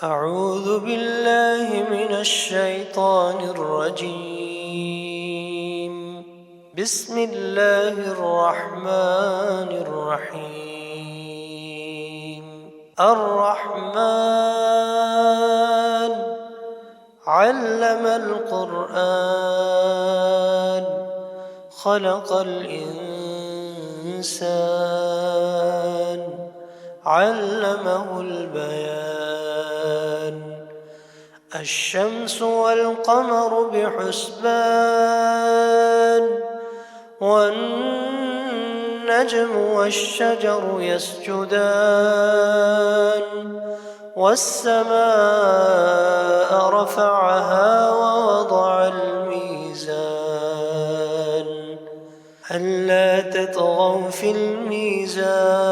أعوذ بالله من الشيطان الرجيم. بسم الله الرحمن الرحيم. الرحمن علم القرآن خلق الإنسان علمه البيان. الشمس والقمر بحسبان والنجم والشجر يسجدان والسماء رفعها ووضع الميزان ألا تطغوا في الميزان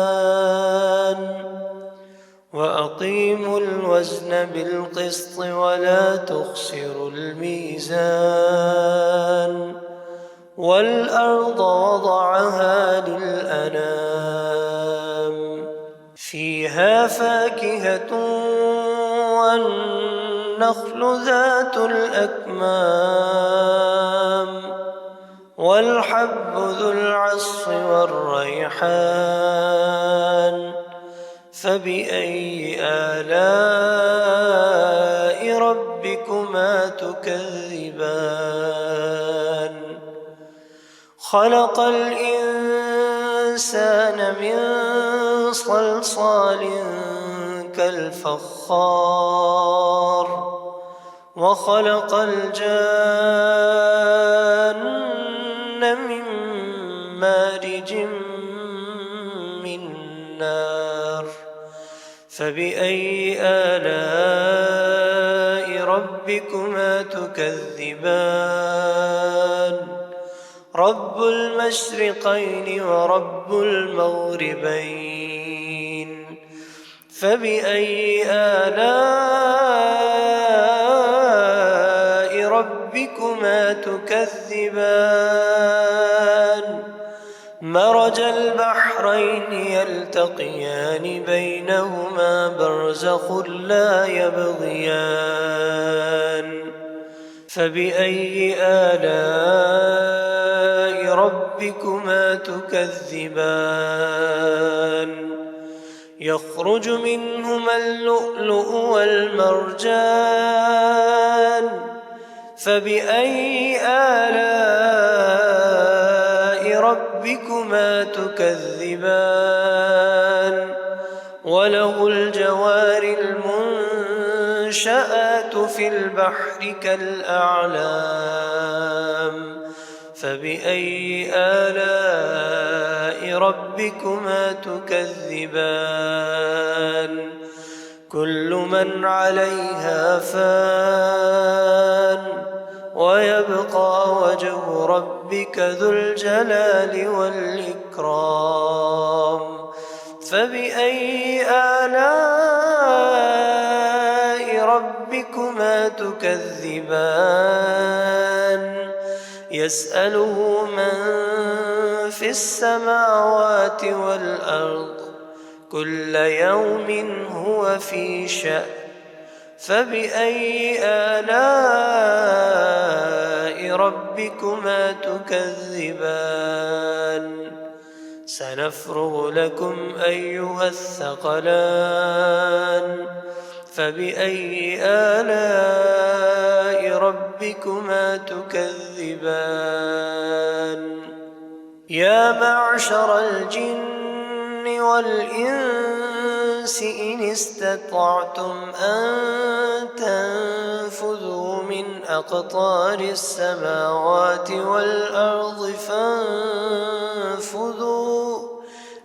وأقيموا الوزن بالقسط ولا تخسروا الميزان والأرض وضعها للأنام فيها فاكهة والنخل ذات الأكمام والحب ذو العصف والريحان فبأي آلاء ربكما تكذبان خلق الإنسان من صلصال كالفخار وخلق الجان من مارج من نار فبأي آلاء ربكما تكذبان رب المشرقين ورب المغربين فبأي آلاء ربكما تكذبان مرج البحرين يلتقيان بينهما برزخ لا يبغيان فبأي آلاء ربكما تكذبان يخرج منهما اللؤلؤ والمرجان فبأي آلاء ربكما تكذبان وله الجوار المنشآت في البحر كالأعلام فبأي آلاء ربكما تكذبان كل من عليها فان ويبقى وجه ربك ذو الجلال والإكرام فبأي آلاء ربكما تكذبان يسأله من في السماوات والأرض كل يوم هو في شأن فبأي آلاء ربكما تكذبان سنفرغ لكم أيها الثقلان فبأي آلاء ربكما تكذبان يا معشر الجن والإنس إن استطعتم أن تنفذوا من أقطار السماوات والأرض فانفذوا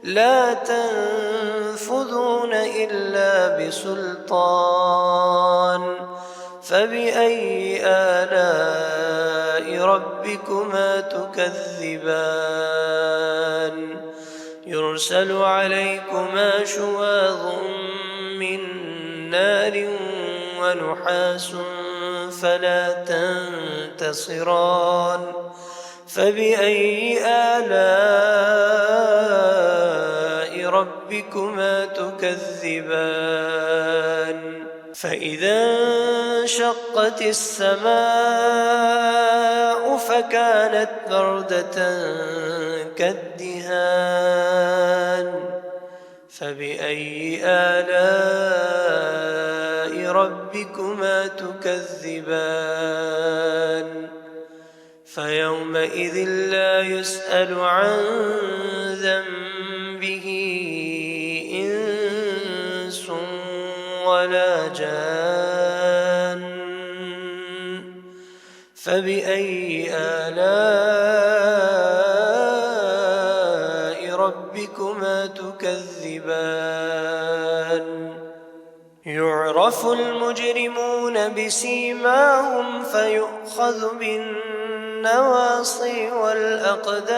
لا تنفذون إلا بسلطان فبأي آلاء ربكما تكذبان يرسل عليكما شواظ من نار ونحاس فلا تنتصران فبأي آلاء ربكما تكذبان فإذا انشقت السماء فكانت بردة كالدهان فبأي آلاء ربكما تكذبان فيومئذ لا يسأل عن ذنبه إنس ولا جان فبأي آلاء ربكما تكذبان يعرف المجرمون بسيماهم فيؤخذ بالنواصي والأقدام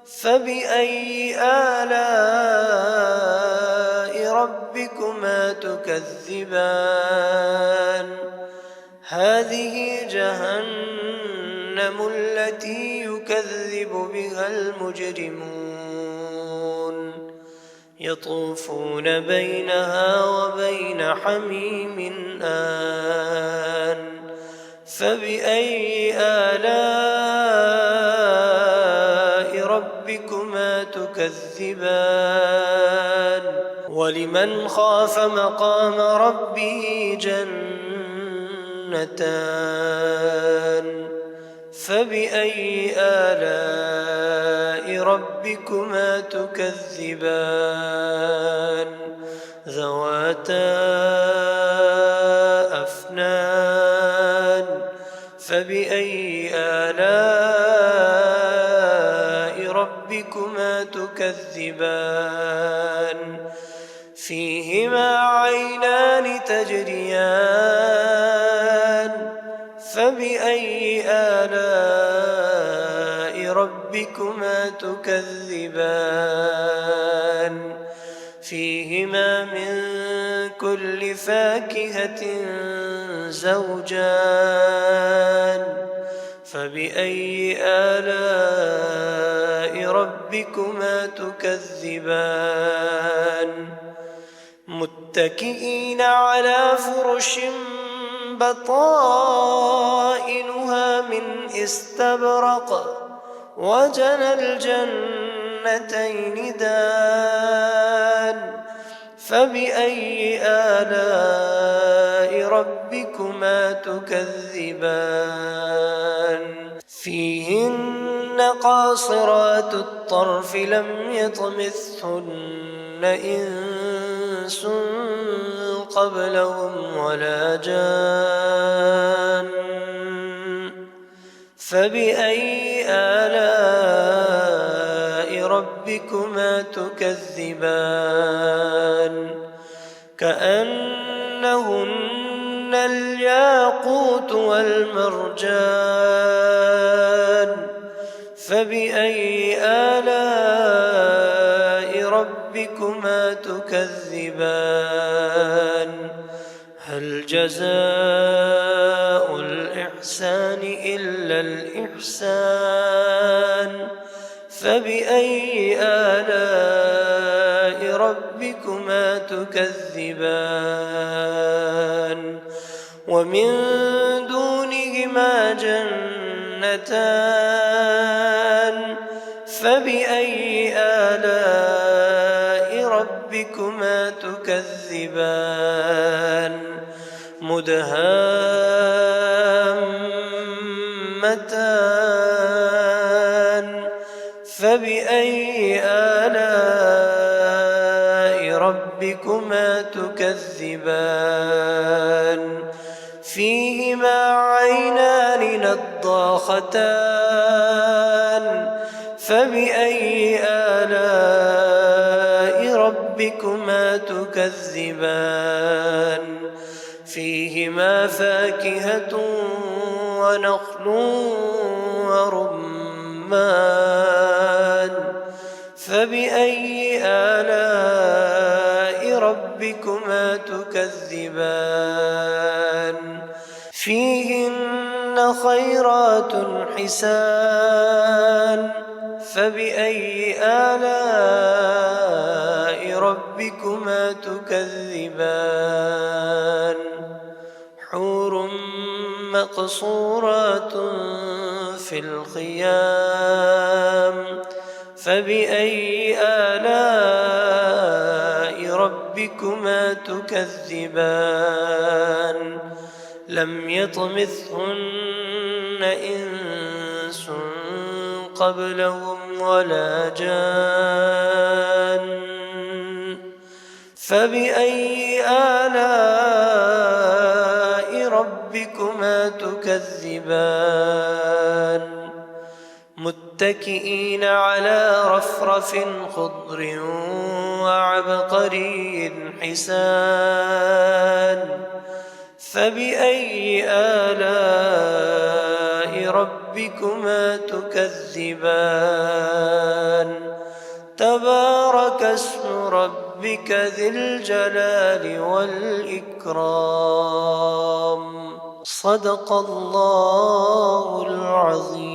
فبأي آلاء ربكما تكذبان هذه جهنم التي يكذب بها المجرمون يطوفون بينها وبين حميم آن فبأي آلاء ربكما تكذبان ولمن خاف مقام ربه جنتان فبأي آلاء ربكما تكذبان ذواتا أفنان فبأي آلاء ربكما تكذبان فيهما عينان تجريان فبأي آلاء ربكما تكذبان فيهما من كل فاكهة زوجان فبأي آلاء ربكما تكذبان متكئين على فرش بطائنها من استبرق وجنى الجنتين دان فبأي آلاء ربكما تكذبان فيهن قاصرات الطرف لم يطمثهن إنس قبلهم ولا جان فبأي آلاء ربكما تكذبان كأنهن الياقوت والمرجان فبأي آلاء ربكما تكذبان هل جزاء الإحسان إلا الإحسان فبأي آلاء ربكما تكذبان ومن دونهما جنتان فبأي آلاء ربكما تكذبان مدهامتان فبأي آلاء ربكما تكذبان فيهما عينان نضاختان فبأي آلاء ربكما تكذبان فيهما فاكهة ونخل ورمان فبأي آلاء ربكما تكذبان فيهن خيرات حسان فبأي آلاء ربكما تكذبان حور مقصورات في الخيام فبأي آلاء ربكما تكذبان لم يطمثهن إنس قبلهم ولا جان فبأي آلاء ربكما تكذبان متكئين على رفرف خضر وعبقري حسان فبأي آلاء ربكما تكذبان تبارك اسم ربك ذي الجلال والإكرام صدق الله العظيم.